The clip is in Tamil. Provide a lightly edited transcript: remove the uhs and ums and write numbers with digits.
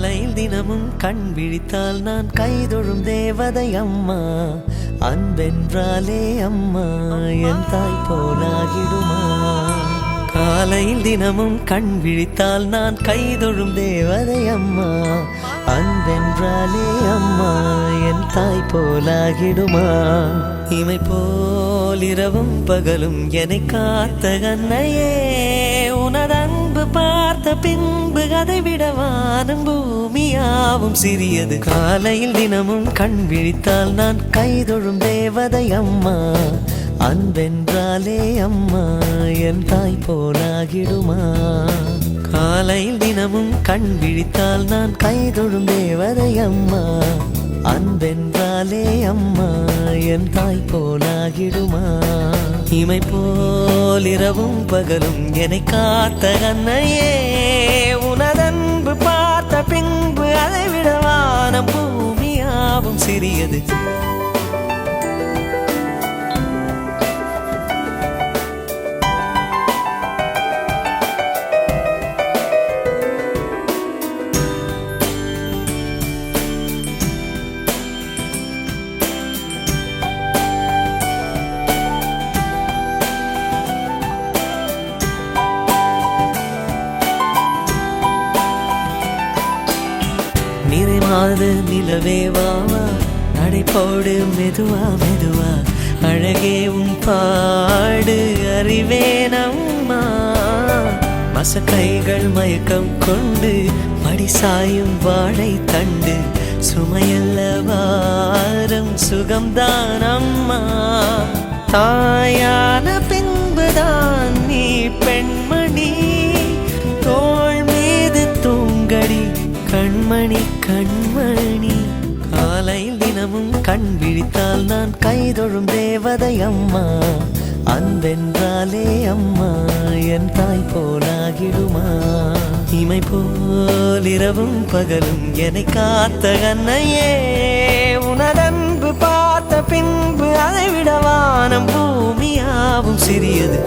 காலையில் தினமும் கண் விழித்தால் நான் கைதொழும் தேவதை அம்மா. அன்பென்றாலே அம்மா என் தாய் போலாகிடுமா. காலையில் தினமும் கண் விழித்தால் நான் கைதொழும் தேவதை அம்மா. அன்பென்றாலே அம்மா என் தாய் போலாகிடுமா. இமை போல் இரவும் பகலும் என்னை காத்த கண்ணையே, உனது அன்பு பார்த்த பின்பு அதை விட வானம் பூமியாவும் சிறியது. காலையில் தினமும் கண் விழித்தால் நான் கைதொழும் தேவதை அம்மா. அன்பென்றாலே அம்மா என் தாய் போலாகிடுமா. காலையில் தினமும் கண் விழித்தால் நான் கைதொழும் தேவதை அம்மா. அன்பென்றாலே அம்மா என் தாய் போலாகிடுமா. இமை போல் இரவும் பகலும் என்னை காத்த கண்ணையே, உனதன்பு பார்த்த பின்பு அதை விட வானம் பூமியாவும் சிறியது. நிறைமாத நிலவே வாவா, நடைபோடு மெதுவா மெதுவா, அழகே உன் பாடு அறிவேனம்மா. மசக்கைகள் மயக்கம் கொண்டு மடிசாயும் வாழை தண்டு, சுமையல்ல வாரம் சுகம்தான் அம்மா. தாயான பின்புதான் நீ பெண்மணி, தோள் மீது தூங்கடி கண்மணி கண்மணி. காலையில் தினமும் கண் விழித்தால் நான் கைதொழும் தேவதை அம்மா. அன்பென்றாலே அம்மா என் தாய் போலாகிடுமா. இமை போல் இரவும் பகலும் என்னை காத்த கண்ணையே, உனதன்பு பார்த்த பின்பு அதை விட வானம் பூமியாவும் சிறியது.